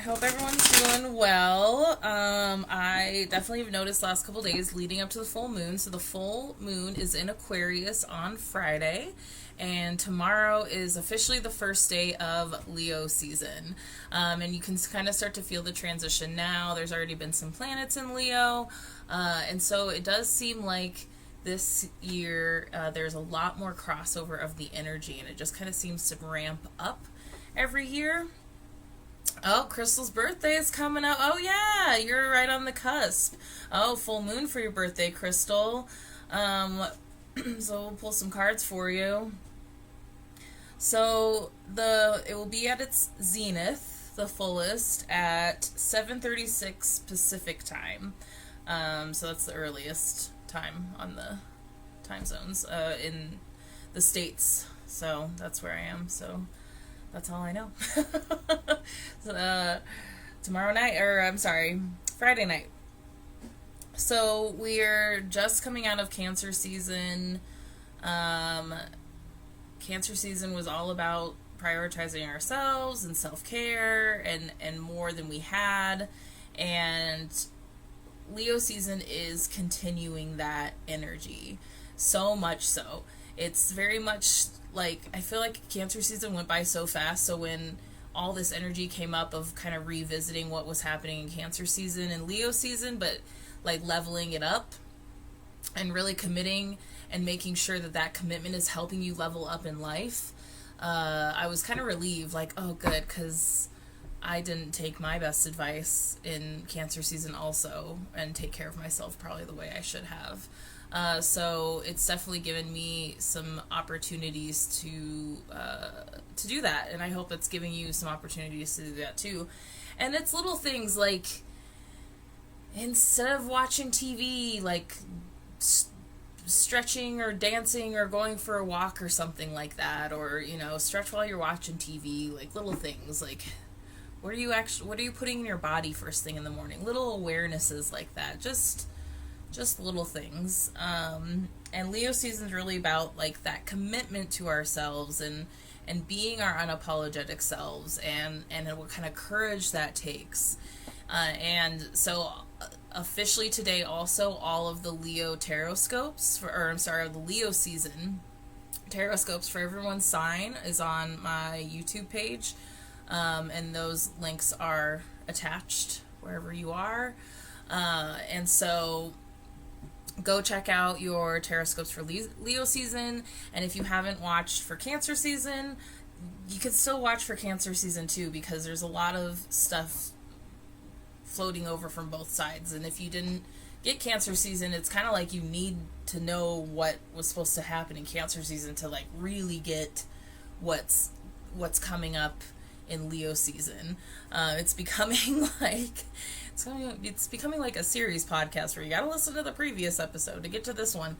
hope everyone's doing well. I definitely have noticed the last couple days leading up to the full moon. So the full moon is in Aquarius on Friday, and tomorrow is officially the first day of Leo season. And you can kind of start to feel the transition now. There's already been some planets in Leo, and so it does seem like this year there's a lot more crossover of the energy, and it just kind of seems to ramp up every year. Oh, Crystal's birthday is coming up. Oh, yeah, you're right on the cusp. Oh, full moon for your birthday, Crystal. So we'll pull some cards for you. So it will be at its zenith, the fullest, at 7:36 Pacific time. So that's the earliest time on the time zones in the States. So that's where I am. So that's all I know. Tomorrow night, or I'm sorry, Friday night. So we're just coming out of Cancer season. Cancer season was all about prioritizing ourselves and self-care and more than we had. And Leo season is continuing that energy. So much so. It's very much like, I feel like Cancer season went by so fast, so when all this energy came up of kind of revisiting what was happening in Cancer season and Leo season, but like leveling it up and really committing and making sure that that commitment is helping you level up in life, I was kind of relieved, like, oh good, because I didn't take my best advice in Cancer season also and take care of myself probably the way I should have. So it's definitely given me some opportunities to do that, and I hope it's giving you some opportunities to do that too. And it's little things like, instead of watching TV, like stretching or dancing or going for a walk or something like that, or stretch while you're watching TV, like little things like, what are you putting in your body first thing in the morning? Little awarenesses like that, just little things. And Leo season's really about like that commitment to ourselves and being our unapologetic selves, and what kind of courage that takes. And so officially today also, all of the Leo tarot scopes the Leo season tarot scopes for everyone's sign is on my YouTube page. And those links are attached wherever you are. And so go check out your tarot scopes for Leo season. And if you haven't watched for Cancer season, you can still watch for Cancer season too, because there's a lot of stuff floating over from both sides. And if you didn't get Cancer season, it's kind of like you need to know what was supposed to happen in Cancer season to like really get what's coming up in Leo season. It's becoming like a series podcast where you gotta listen to the previous episode to get to this one,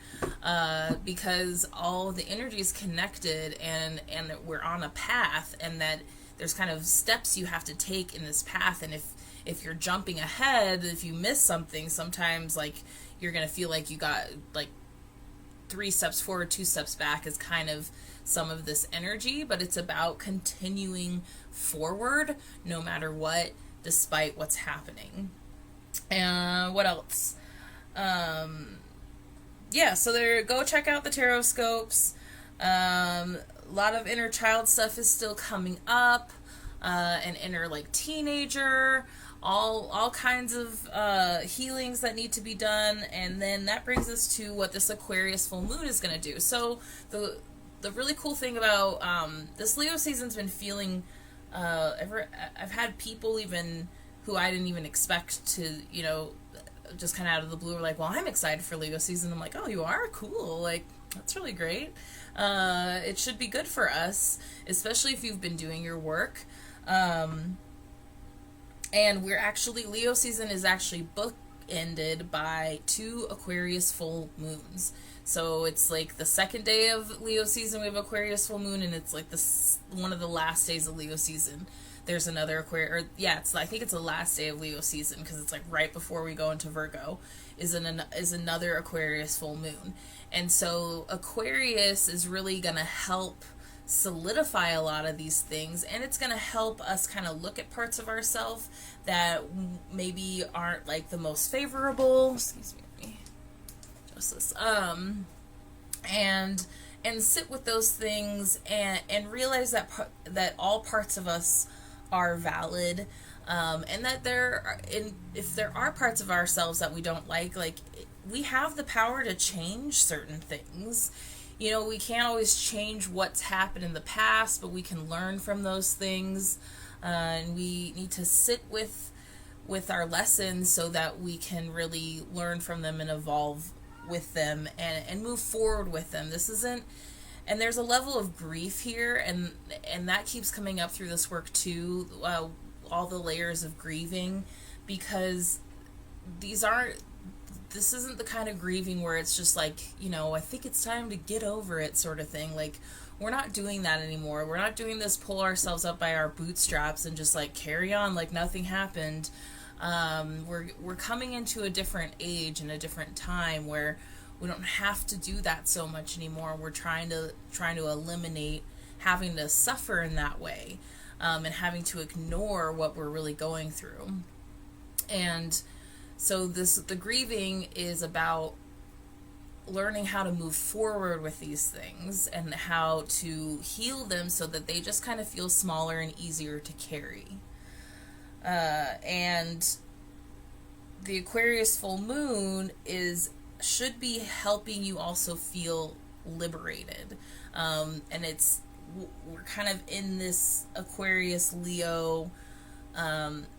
because all the energy is connected, and we're on a path, and that there's kind of steps you have to take in this path. And if you're jumping ahead, if you miss something, sometimes like you're gonna feel like you got like 3 steps forward, 2 steps back is kind of some of this energy. But it's about continuing forward no matter what, despite what's happening. And what else? So go check out the tarot scopes. A lot of inner child stuff is still coming up, and inner like teenager, all kinds of healings that need to be done. And then that brings us to what this Aquarius full moon is going to do. So the really cool thing about this Leo season's been feeling, I've had people even who I didn't even expect to, just kind of out of the blue were like, well, I'm excited for Leo season. I'm like, oh, you are? Cool. Like, that's really great. It should be good for us, especially if you've been doing your work. And Leo season is actually bookended by 2 Aquarius full moons. So it's like the second day of Leo season we have Aquarius full moon, and it's like one of the last days of Leo season. There's another I think it's the last day of Leo season, because it's like right before we go into Virgo is another Aquarius full moon. And so Aquarius is really gonna help solidify a lot of these things, and it's going to help us kind of look at parts of ourselves that maybe aren't like the most favorable. Excuse me, let me adjust this. And sit with those things, and realize that all parts of us are valid, and that if there are parts of ourselves that we don't like we have the power to change certain things. You know, we can't always change what's happened in the past, but we can learn from those things, and we need to sit with our lessons so that we can really learn from them and evolve with them, and move forward with them. This isn't, and there's a level of grief here, and that keeps coming up through this work too, all the layers of grieving, because this isn't the kind of grieving where it's just like, you know, I think it's time to get over it sort of thing. Like, we're not doing that anymore. We're not doing this pull ourselves up by our bootstraps and just like carry on like nothing happened. We're coming into a different age and a different time where we don't have to do that so much anymore. We're trying to eliminate having to suffer in that way, and having to ignore what we're really going through. And so the grieving is about learning how to move forward with these things and how to heal them so that they just kind of feel smaller and easier to carry. And the Aquarius full moon should be helping you also feel liberated. And we're kind of in this Aquarius Leo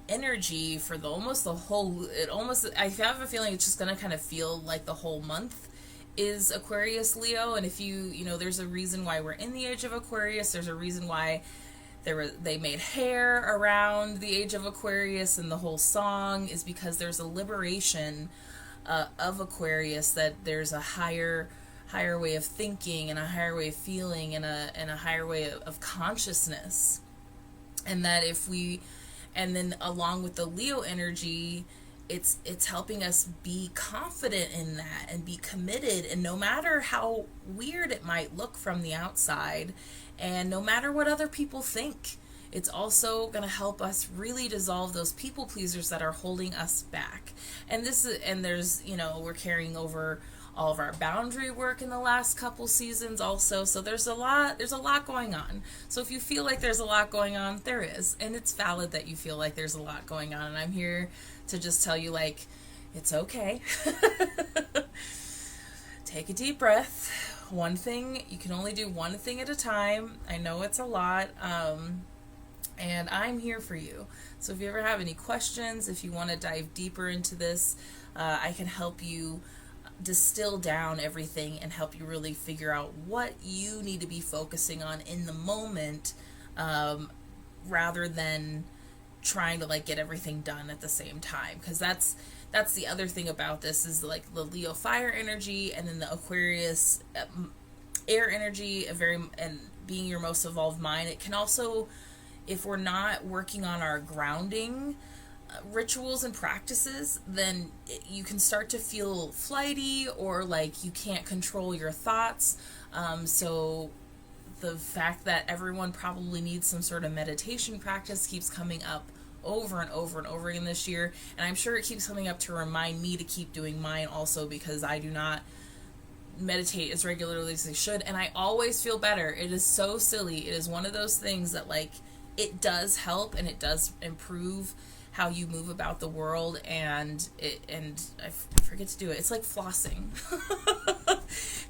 energy for I have a feeling it's just going to kind of feel like the whole month is Aquarius Leo. And if there's a reason why we're in the age of Aquarius. There's a reason why they made hair around the age of Aquarius, and the whole song is because there's a liberation of Aquarius, that there's a higher way of thinking and a higher way of feeling and a higher way of consciousness. And that and then along with the Leo energy, it's helping us be confident in that and be committed, and no matter how weird it might look from the outside, and no matter what other people think, it's also going to help us really dissolve those people pleasers that are holding us back. And there's, we're carrying over all of our boundary work in the last couple seasons also. So there's a lot going on. So if you feel like there's a lot going on, there is. And it's valid that you feel like there's a lot going on. And I'm here to just tell you, like, it's okay. Take a deep breath. You can only do one thing at a time. I know it's a lot. And I'm here for you. So if you ever have any questions, if you want to dive deeper into this, I can help you distill down everything and help you really figure out what you need to be focusing on in the moment, rather than trying to get everything done at the same time. Because that's the other thing about this, is like the Leo fire energy and then the Aquarius air energy, and being your most evolved mind. It can also, if we're not working on our grounding rituals and practices, then you can start to feel flighty, or like you can't control your thoughts. So the fact that everyone probably needs some sort of meditation practice keeps coming up over and over and over again this year, and I'm sure it keeps coming up to remind me to keep doing mine also, because I do not meditate as regularly as I should, and I always feel better. It is so silly. It is one of those things that it does help, and it does improve how you move about the world, and I forget to do it. It's like flossing.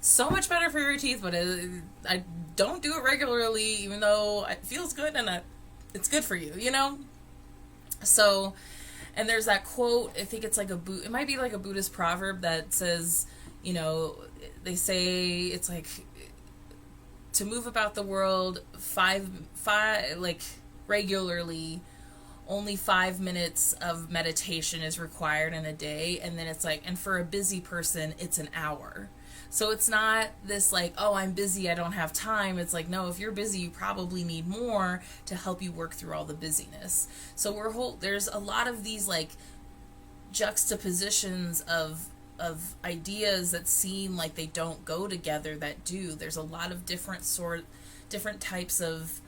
So much better for your teeth, but I don't do it regularly, even though it feels good and it's good for you, So, and there's that quote, I think it's it might be like a Buddhist proverb that says, they say it's like to move about the world regularly, only 5 minutes of meditation is required in a day. And then it's and for a busy person, it's an hour. So it's not this oh, I'm busy, I don't have time. It's no, if you're busy, you probably need more to help you work through all the busyness. So there's a lot of these juxtapositions of ideas that seem like they don't go together, that do. There's a lot of different different types of,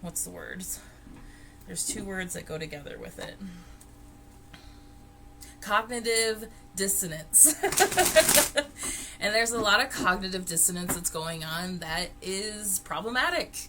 what's the words? There's two words that go together with it. Cognitive dissonance. And there's a lot of cognitive dissonance that's going on that is problematic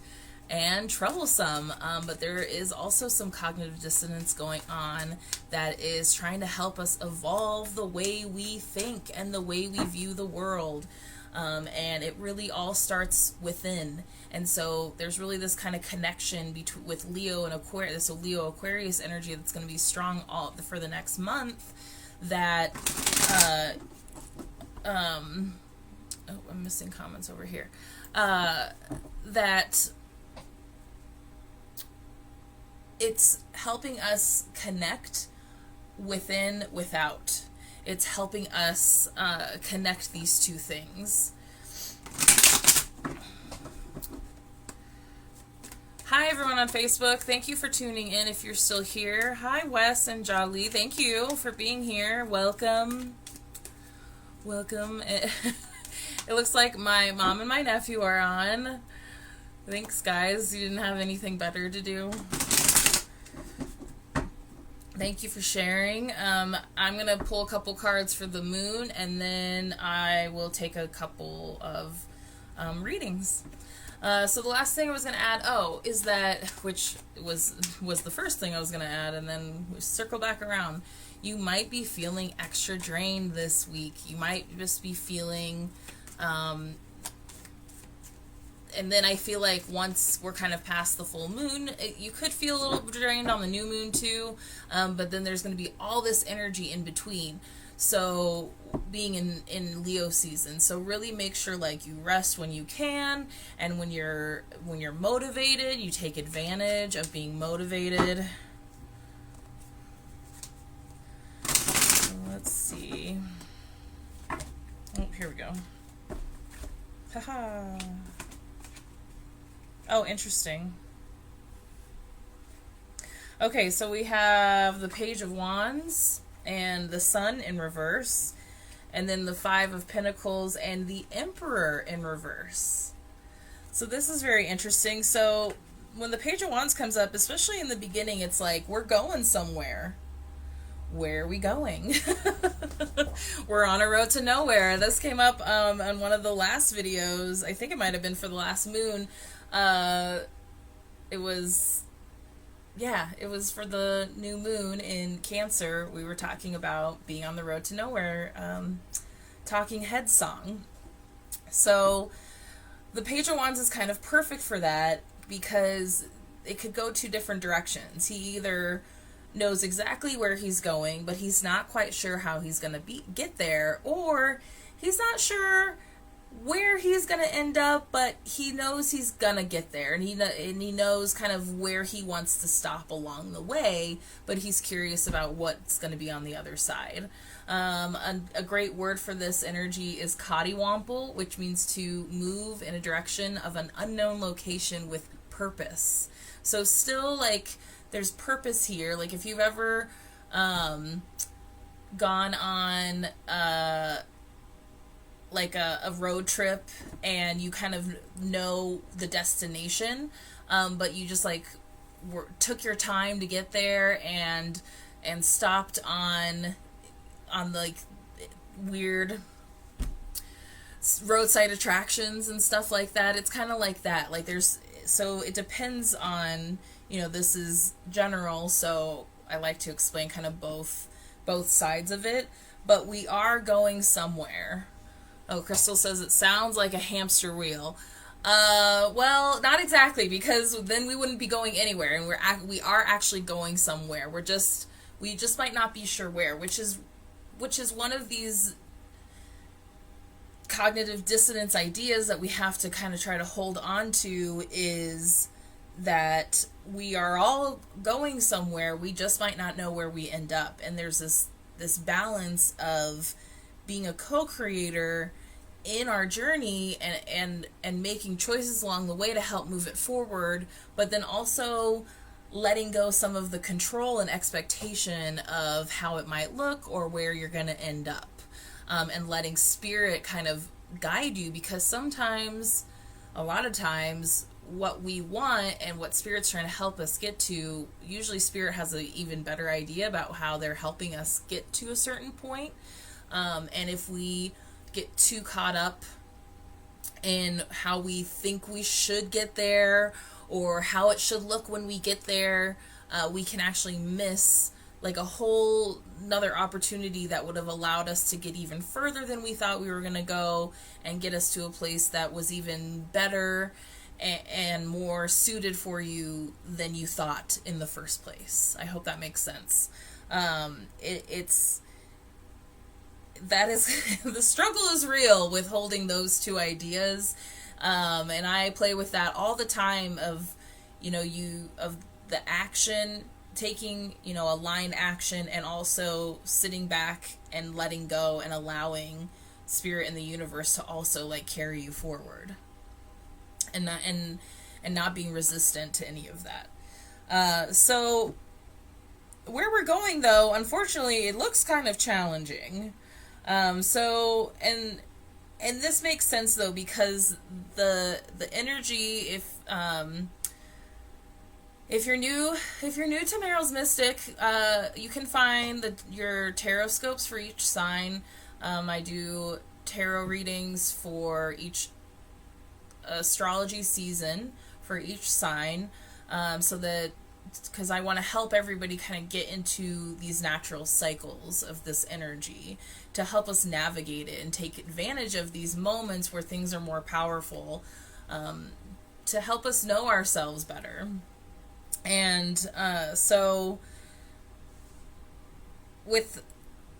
and troublesome, but there is also some cognitive dissonance going on that is trying to help us evolve the way we think and the way we view the world. And it really all starts within. And so there's really this kind of connection with Leo and Aquarius, so Leo Aquarius energy that's going to be strong for the next month, that oh, I'm missing comments over here, that it's helping us connect within, without. It's helping us connect these two things. Hi everyone on Facebook. Thank you for tuning in if you're still here. Hi Wes and Jolly. Thank you for being here. Welcome. Welcome. It looks like my mom and my nephew are on. Thanks guys. You didn't have anything better to do. Thank you for sharing. I'm going to pull a couple cards for the moon, and then I will take a couple of readings. So the last thing I was going to add, is that, which was the first thing I was going to add, and then we circle back around. You might be feeling extra drained this week. You might just be feeling, and then I feel like once we're kind of past the full moon, you could feel a little drained on the new moon too, but then there's going to be all this energy in between. So being in Leo season, so really make sure like you rest when you can, and when you're motivated, you take advantage of being motivated. Let's see. Oh, here we go. Haha. Oh, interesting. Okay, so we have the Page of Wands and the Sun in reverse, and then the Five of Pentacles and the Emperor in reverse. So this is very interesting. So when the Page of Wands comes up, especially in the beginning, it's like we're going somewhere. Where are we going? We're on a road to nowhere. This came up on one of the last videos. I think it might have been for the last moon. It was for the new moon in Cancer. We were talking about being on the road to nowhere, talking head song. So the Page of Wands is kind of perfect for that, because it could go two different directions. He either knows exactly where he's going, but he's not quite sure how he's going to get there, or he's not sure where he's going to end up, but he knows he's going to get there, and he knows kind of where he wants to stop along the way, but he's curious about what's going to be on the other side. A great word for this energy is Cottywomple, which means to move in a direction of an unknown location with purpose. So still, like, there's purpose here. Like, if you've ever gone on like a road trip and you kind of know the destination, but you just like took your time to get there and stopped on like weird roadside attractions and stuff like that. It's kind of like that. Like so it depends on, this is general, so I like to explain kind of both sides of it, but we are going somewhere. Oh, Crystal says it sounds like a hamster wheel. Well, not exactly, because then we wouldn't be going anywhere, and we are actually going somewhere. We just might not be sure where, which is one of these cognitive dissonance ideas that we have to kind of try to hold on to, is that we are all going somewhere. We just might not know where we end up. And there's this balance of being a co-creator in our journey and making choices along the way to help move it forward, but then also letting go some of the control and expectation of how it might look or where you're going to end up, and letting spirit kind of guide you, because sometimes a lot of times what we want and what Spirit's trying to help us get to, usually Spirit has an even better idea about how they're helping us get to a certain point. And if we get too caught up in how we think we should get there or how it should look when we get there, we can actually miss like a whole another opportunity that would have allowed us to get even further than we thought we were going to go and get us to a place that was even better and more suited for you than you thought in the first place. I hope that makes sense. It's that is the struggle is real with holding those two ideas, and I play with that all the time. Of the action, taking aligned action, and also sitting back and letting go and allowing Spirit and the universe to also like carry you forward, and not being resistant to any of that. So where we're going, though, unfortunately, it looks kind of challenging. So this makes sense though, because the energy, if you're new to Meryl's Mystic, you can find your tarot scopes for each sign. I do tarot readings for each astrology season for each sign, so that because I want to help everybody kind of get into these natural cycles of this energy to help us navigate it and take advantage of these moments where things are more powerful, to help us know ourselves better. And so with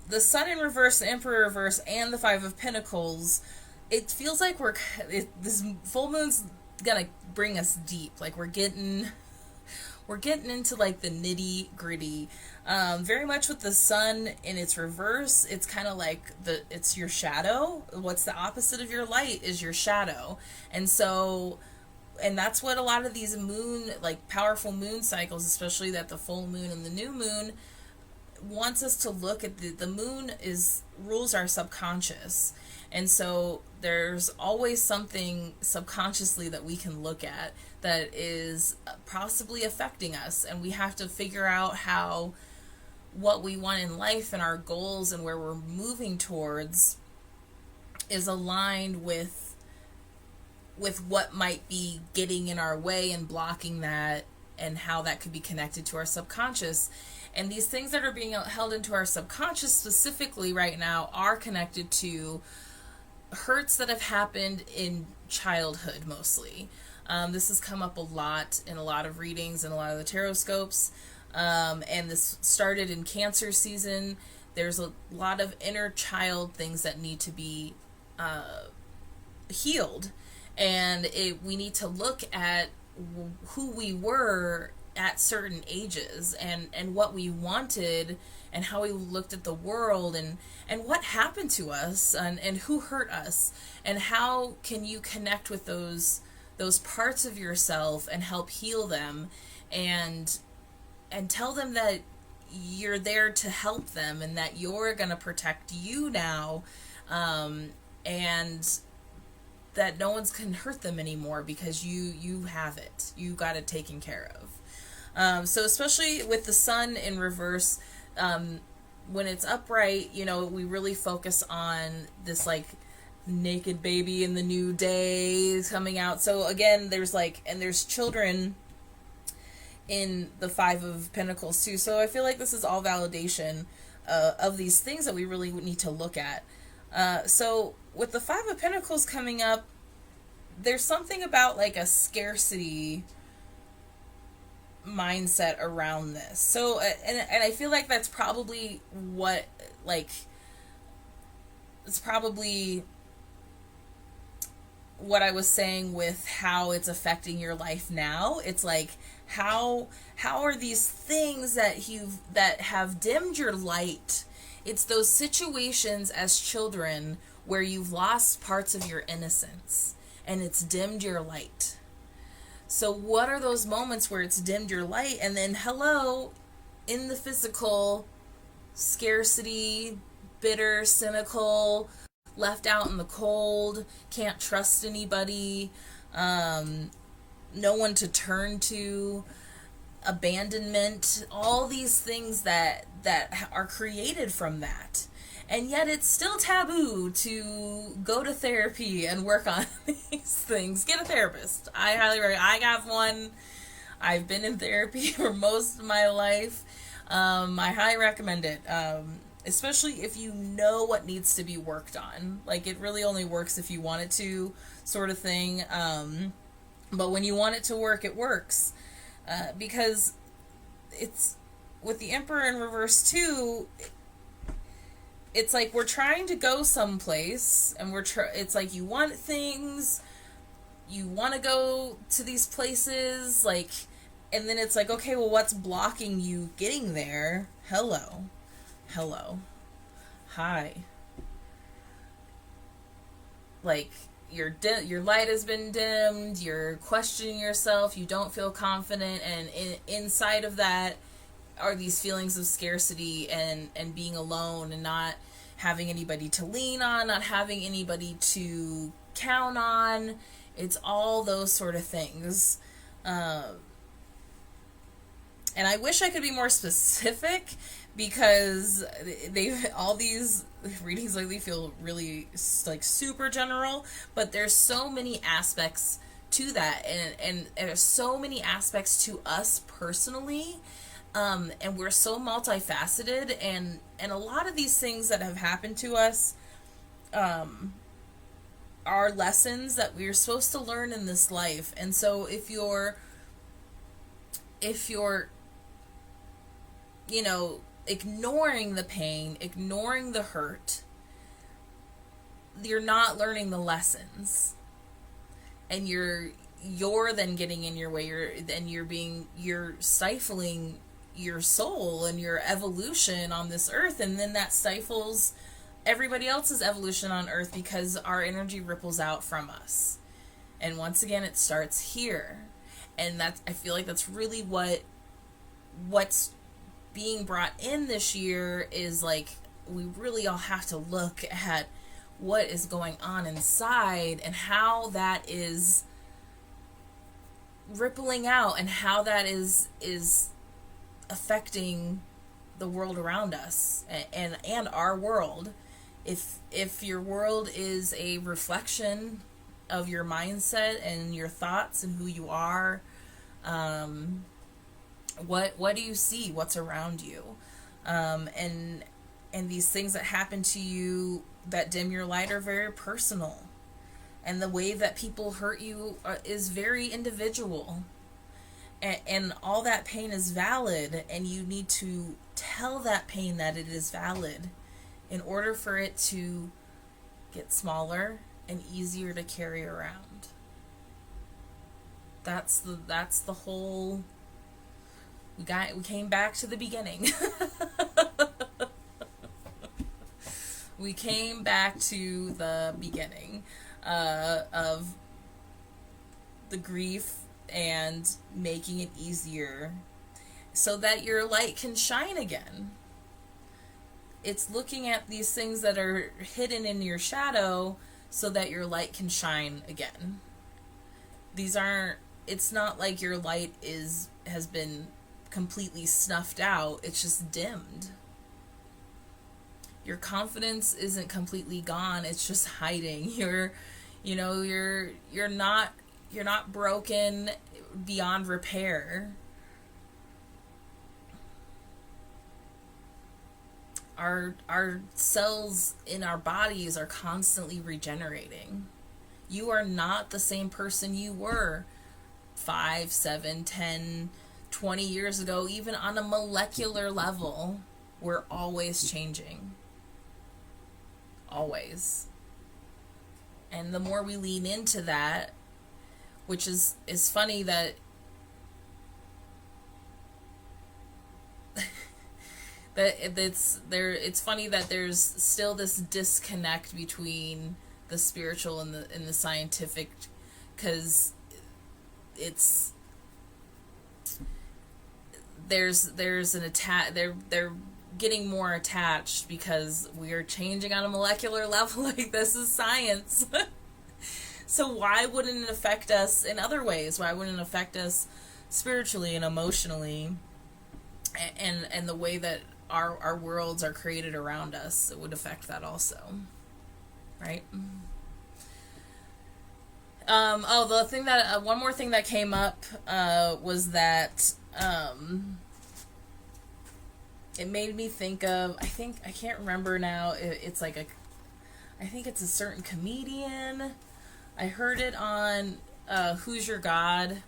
the Sun in reverse, the Emperor reverse, and the Five of Pentacles, it feels like this full moon's gonna bring us deep. Like we're getting into like the nitty gritty. Very much with the Sun in its reverse, it's kind of like it's your shadow. What's the opposite of your light is your shadow. And that's what a lot of these powerful moon cycles, especially that the full moon and the new moon, wants us to look at. The moon rules our subconscious. And so there's always something subconsciously that we can look at that is possibly affecting us, and we have to figure out how what we want in life and our goals and where we're moving towards is aligned with what might be getting in our way and blocking that, and how that could be connected to our subconscious. And these things that are being held into our subconscious specifically right now are connected to hurts that have happened in childhood mostly. This has come up a lot in a lot of readings and a lot of the tarot scopes. And this started in Cancer season. There's a lot of inner child things that need to be healed. And we need to look at who we were at certain ages, and what we wanted, and how we looked at the world, and what happened to us, and who hurt us, and how can you connect with those parts of yourself and help heal them, and tell them that you're there to help them, and that you're going to protect you now, and that no one's can hurt them anymore because you have it. You got it taken care of. So especially with the Sun in reverse, when it's upright, we really focus on this like naked baby in the new day coming out. So again, there's children in the Five of Pentacles too. So I feel like this is all validation of these things that we really need to look at. So with the Five of Pentacles coming up, there's something about like a scarcity mindset around this. So and I feel like that's probably what I was saying with how it's affecting your life now. It's like how are these things that have dimmed your light? It's those situations as children where you've lost parts of your innocence and it's dimmed your light. So what are those moments where it's dimmed your light? And then hello, in the physical, scarcity, bitter, cynical, left out in the cold, can't trust anybody, no one to turn to, abandonment, all these things that are created from that. And yet it's still taboo to go to therapy and work on these things. Get a therapist. I highly recommend. I have one. I've been in therapy for most of my life. I highly recommend it. Especially if you know what needs to be worked on. Like, it really only works if you want it to, sort of thing. But when you want it to work, it works. Because it's, with the Emperor in reverse too, it's like we're trying to go someplace, and it's like you want things, you want to go to these places, like, and then it's like, okay, well, what's blocking you getting there? Hello. Hi. Like, your light has been dimmed, you're questioning yourself, you don't feel confident, and inside of that are these feelings of scarcity and being alone and not having anybody to lean on, not having anybody to count on. It's all those sort of things. And I wish I could be more specific, because all these readings lately feel really like super general, but there's so many aspects to that, and there's so many aspects to us personally. And we're so multifaceted, and a lot of these things that have happened to us are lessons that we're supposed to learn in this life. And so if you're ignoring the pain, ignoring the hurt, you're not learning the lessons, and you're then getting in your way. You're stifling your soul and your evolution on this earth, and then that stifles everybody else's evolution on earth, because our energy ripples out from us. And once again, it starts here. And I feel like that's really what's being brought in this year, is like, we really all have to look at what is going on inside, and how that is rippling out, and how that is affecting the world around us, and our world. If your world is a reflection of your mindset and your thoughts and who you are, what do you see? What's around you? And these things that happen to you that dim your light are very personal. And the way that people hurt you is very individual. And all that pain is valid, and you need to tell that pain that it is valid in order for it to get smaller and easier to carry around. That's the whole. We came back to the beginning. We came back to the beginning of the grief, and making it easier so that your light can shine again. It's looking at these things that are hidden in your shadow so that your light can shine again. It's not like your light has been completely snuffed out, it's just dimmed. Your confidence isn't completely gone, it's just hiding. You're not broken beyond repair. Our cells in our bodies are constantly regenerating. You are not the same person you were 5, 7, 10, 20 years ago. Even on a molecular level, we're always changing. Always. And the more we lean into that, which is funny that it's funny that there's still this disconnect between the spiritual and the scientific, because there's an attack. They're getting more attached because we are changing on a molecular level. Like, this is science. So why wouldn't it affect us in other ways? Why wouldn't it affect us spiritually and emotionally, and the way that our worlds are created around us? It would affect that also, right? The thing that one more thing that came up was that it made me think of, I can't remember now. It's like I think it's a certain comedian. I heard it on Who's Your God?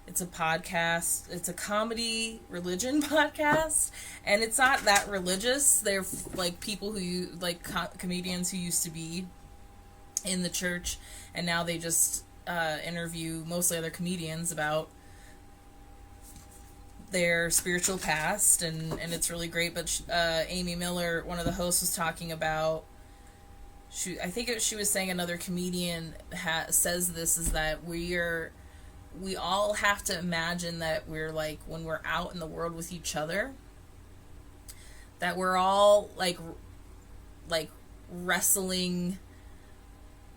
It's a podcast. It's a comedy religion podcast, and it's not that religious. They're like people who comedians who used to be in the church, and now they just interview mostly other comedians about their spiritual past, and it's really great. But Amy Miller, one of the hosts, was talking about, she was saying another comedian says this, is that we all have to imagine that we're like, when we're out in the world with each other, that we're all like wrestling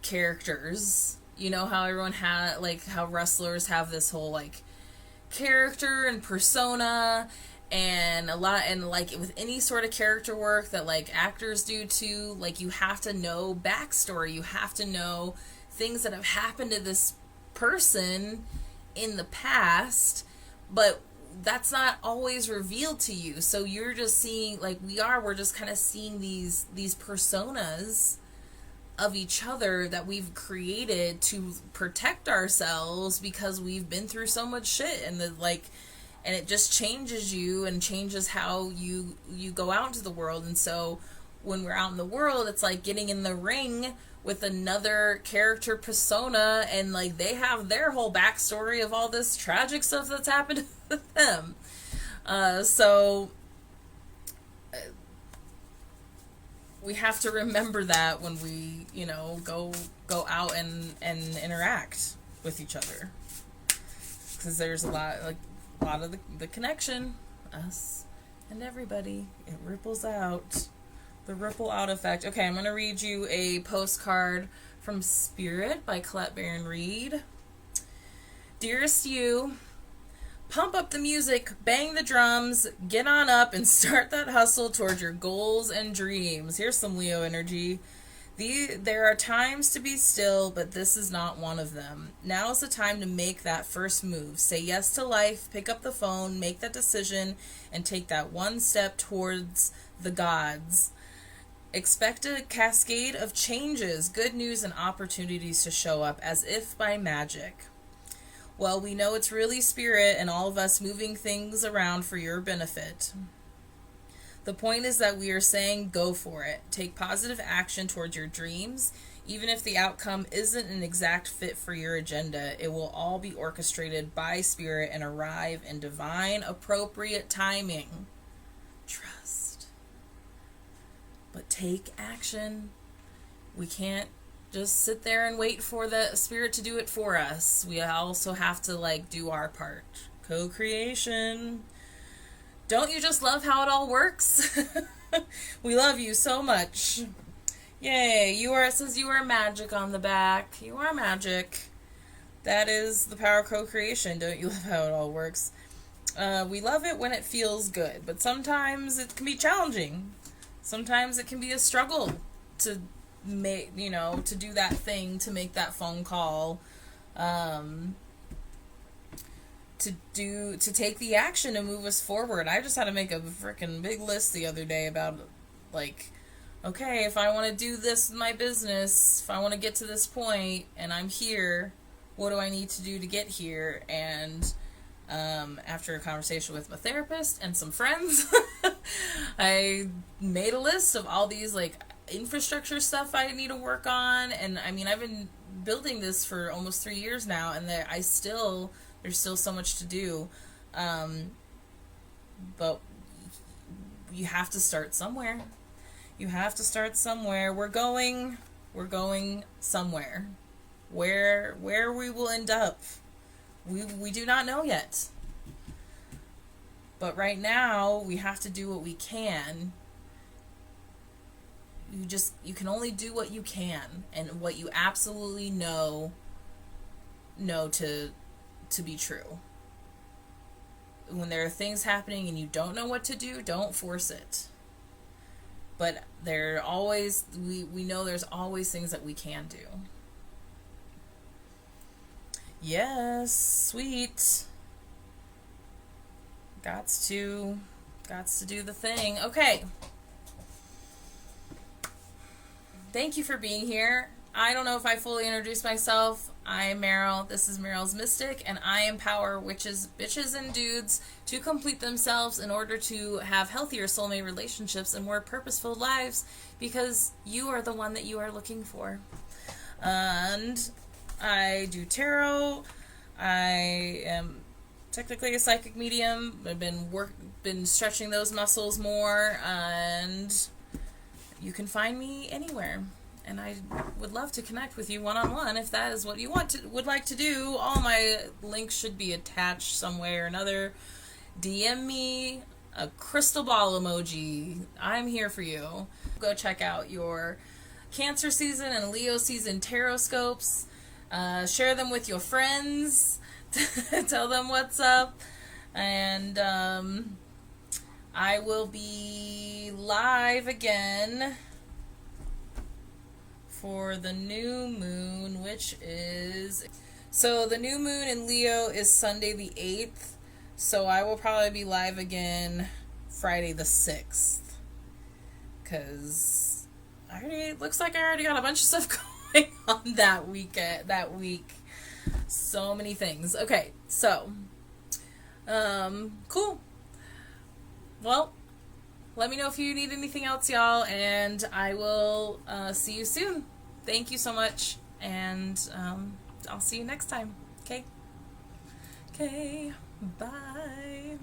characters. You know how everyone how wrestlers have this whole like character and persona, and like with any sort of character work that like actors do too, like you have to know backstory, you have to know things that have happened to this person in the past, but that's not always revealed to you. So you're just seeing, like we're just kind of seeing these personas of each other that we've created to protect ourselves, because we've been through so much shit, and and it just changes you and changes how you go out into the world. And so when we're out in the world, it's like getting in the ring with another character persona, and like they have their whole backstory of all this tragic stuff that's happened to them. We have to remember that when we, go out and interact with each other, because there's a lot of the connection, us and everybody. It ripples out, the ripple out effect. Okay, I'm gonna read you a postcard from Spirit by Colette Baron Reed. Dearest you, pump up the music, bang the drums, get on up and start that hustle towards your goals and dreams. Here's some Leo energy. There are times to be still, but this is not one of them. Now is the time to make that first move. Say yes to life, pick up the phone, make that decision, and take that one step towards the gods. Expect a cascade of changes, good news, and opportunities to show up as if by magic. Well, we know it's really Spirit and all of us moving things around for your benefit. The point is that we are saying go for it. Take positive action towards your dreams. Even if the outcome isn't an exact fit for your agenda, it will all be orchestrated by Spirit and arrive in divine, appropriate timing. Trust. But take action. We can't just sit there and wait for the Spirit to do it for us. We also have to do our part. Co-creation. Don't you just love how it all works? We love you so much. Yay, it says you are magic on the back. You are magic. That is the power of co-creation. Don't you love how it all works? We love it when it feels good, but sometimes it can be challenging. Sometimes it can be a struggle to to do that thing, to make that phone call, to take the action to move us forward. I just had to make a freaking big list the other day about okay, if I want to do this in my business, if I want to get to this point and I'm here, what do I need to do to get here? And after a conversation with my therapist and some friends, I made a list of all these infrastructure stuff I need to work on. And I mean, I've been building this for almost 3 years now, and there's still so much to do. But you have to start somewhere. You have to start somewhere. We're going somewhere. Where we will end up, we do not know yet. But right now, we have to do what we can. You can only do what you can, and what you absolutely know know to be true. When there are things happening and you don't know what to do, don't force it. But there are always, we know there's always things that we can do. Yes, sweet. Gots to do the thing. Okay. Thank you for being here. I don't know if I fully introduced myself. I'm Meryl. This is Meryl's Mystic, and I empower witches, bitches, and dudes to complete themselves in order to have healthier soulmate relationships and more purposeful lives, because you are the one that you are looking for. And I do tarot. I am technically a psychic medium. I've been stretching those muscles more, and you can find me anywhere. And I would love to connect with you one-on-one if that is what you would like to do. All my links should be attached some way or another. DM me a crystal ball emoji. I'm here for you. Go check out your Cancer season and Leo season tarot scopes. Share them with your friends. Tell them what's up. And I will be live again for the new moon, which is... So the new moon in Leo is Sunday the 8th, so I will probably be live again Friday the 6th. Because it looks like I already got a bunch of stuff going on that week. So many things. Okay, so, cool. Well, let me know if you need anything else, y'all, and I will see you soon. Thank you so much, and I'll see you next time. Okay? Okay, bye.